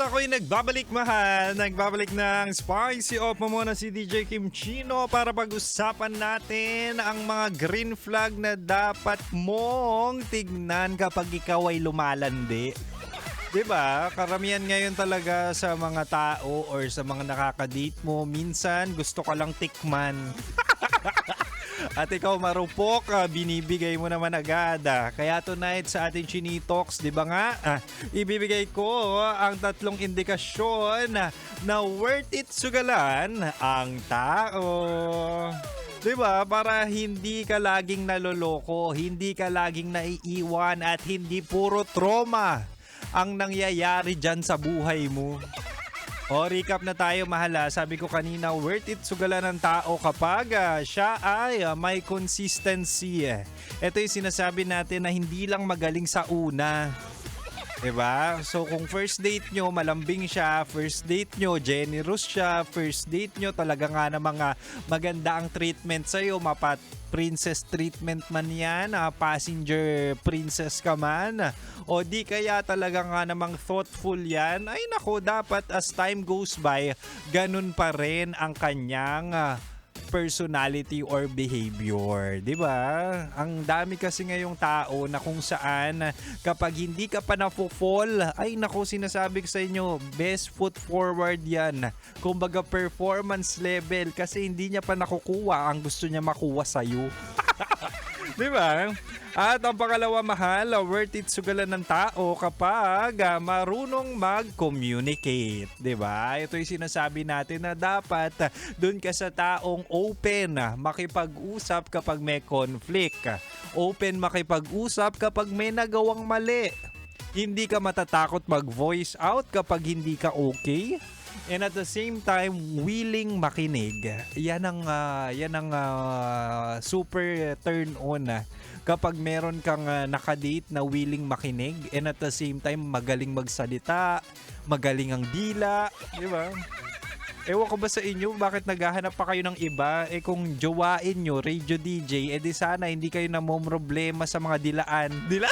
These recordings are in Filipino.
ako'y nagbabalik mahal. Nagbabalik ng Spicy Off mo muna si DJ Kim Chino para pag-usapan natin ang mga green flag na dapat mong tignan kapag ikaw ay lumalandi. 'Di ba? Karamihan ngayon talaga sa mga tao or sa mga nakaka-date mo, minsan gusto ka lang tikman. At ikaw marupok, binibigay mo naman agad. Kaya tonight sa ating Chinitox, di ba nga, ibibigay ko ang 3 indikasyon na worth it sugalan ang tao. Di ba? Para hindi ka laging naloloko, hindi ka laging naiiwan at hindi puro trauma ang nangyayari dyan sa buhay mo. O, recap na tayo mahala. Sabi ko kanina, worth it sugalan ng tao kapag siya ay may consistency. Ito yung sinasabi natin na hindi lang magaling sa una. Diba? So kung first date nyo, malambing siya, first date nyo, generous siya, first date nyo, talaga nga na mga maganda ang treatment sa'yo, princess treatment man yan, passenger princess ka man, o di kaya talaga nga namang thoughtful yan, ay nako, dapat as time goes by, ganun pa rin ang kanyang personality or behavior, 'di ba? Ang dami kasi ngayong tao na kung saan kapag hindi ka pa na-fall, ay nako, sinasabi ko sa inyo, best foot forward 'yan. Kumbaga performance level kasi hindi niya pa nakukuha ang gusto niya makuha sa iyo. 'Di ba? At ang pangalawa, mahal, worth it sugalan ng tao kapag marunong mag-communicate. 'Di ba? Ito yung sinasabi natin na dapat doon ka sa taong open, makipag-usap kapag may conflict. Open makipag-usap kapag may nagawang mali. Hindi ka matatakot mag-voice out kapag hindi ka okay. And at the same time, willing makinig. Yan ang super turn on kapag meron kang nakadate na willing makinig and at the same time magaling magsalita, magaling ang dila, di ba? Ewan ko ba sa inyo, bakit naghahanap pa kayo ng iba? Kung jowain nyo, radio DJ, di sana hindi kayo namomroblema sa mga dilaan. Dila?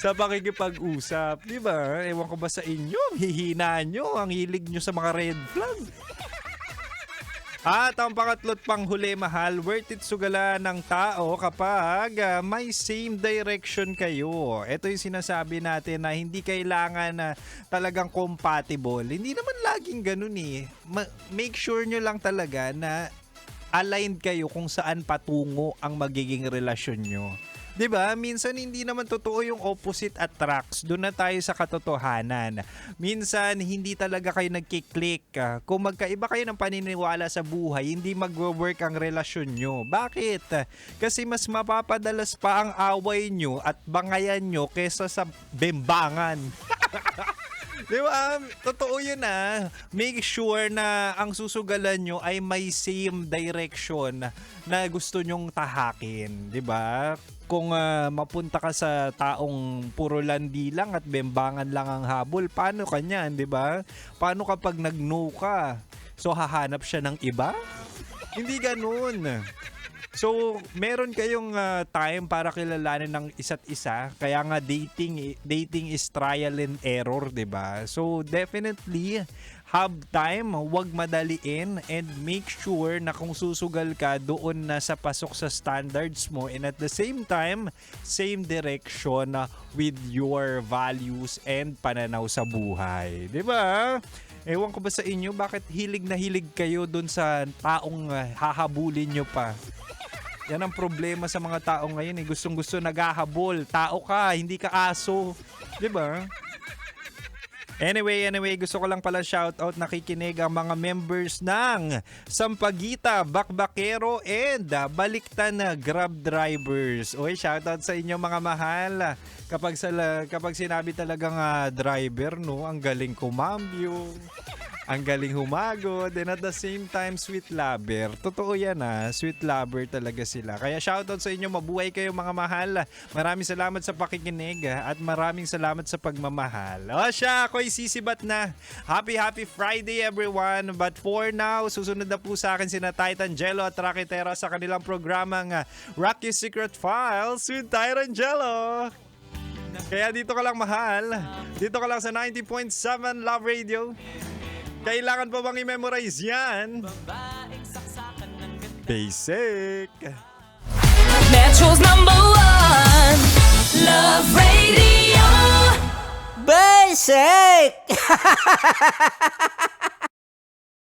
Sa pakikipag-usap, di ba? Ewan ko ba sa inyo, hihina nyo, ang hilig nyo sa mga red flag. At ang pangatlo't panghuli, mahal, worth it sugalan ng tao kapag may same direction kayo. Ito yung sinasabi natin na hindi kailangan na talagang compatible. Hindi naman laging ganun eh. Make sure nyo lang talaga na aligned kayo kung saan patungo ang magiging relasyon nyo. 'Di ba? Minsan hindi naman totoo yung opposite attracts. Doon na tayo sa katotohanan. Minsan hindi talaga kayo nagki-click. Kung magkaiba kayo ng paniniwala sa buhay, hindi magwo-work ang relasyon nyo. Bakit? Kasi mas mapapadalas pa ang away nyo at bangayan nyo kesa sa bembangan. Di ba? Totoo yun Make sure na ang susugalan nyo ay may same direction na gusto nyong tahakin. Di ba? Kung mapunta ka sa taong puro landi lang at bembangan lang ang habol, paano ka niyan, di ba? Paano kapag nag-no ka? So hahanap siya ng iba? Hindi ganun. So, meron kayong time para kilalanin ng isa't isa. Kaya nga dating is trial and error, 'di ba? So, definitely have time, huwag madaliin and make sure na kung susugal ka doon na sa pasok sa standards mo and at the same time, same direction with your values and pananaw sa buhay. 'Di ba? Ewan ko ba sa inyo, bakit hilig na hilig kayo doon sa taong hahabulin nyo pa? Yan ang problema sa mga tao ngayon Gustong-gusto naghahabol. Tao ka, hindi ka aso. 'Di ba? Anyway, gusto ko lang pala shoutout, nakikinig ang mga members ng Sampaguita, Bakbakero and Baliktan na Grab drivers. Oy, shoutout sa inyo mga mahal. Kapag sinabi talagang driver, no, ang galing kumambyo. Ang galing humagod and at the same time sweet lover. Totoo yan sweet lover talaga sila. Kaya shoutout sa inyo, mabuhay kayo mga mahal. Maraming salamat sa pakikinig at maraming salamat sa pagmamahal. O siya, ako'y sisibat na. Happy Friday everyone. But for now, susunod na po sa akin sina Titan Jello at Rocky Terra sa kanilang programang Rocky Secret Files with Titan Jello. Kaya dito ka lang, mahal. Dito ka lang sa 90.7 Love Radio. Kailangan pa bang i-memorize yan? Basic. Metro's #1 Love Radio. 'Basic!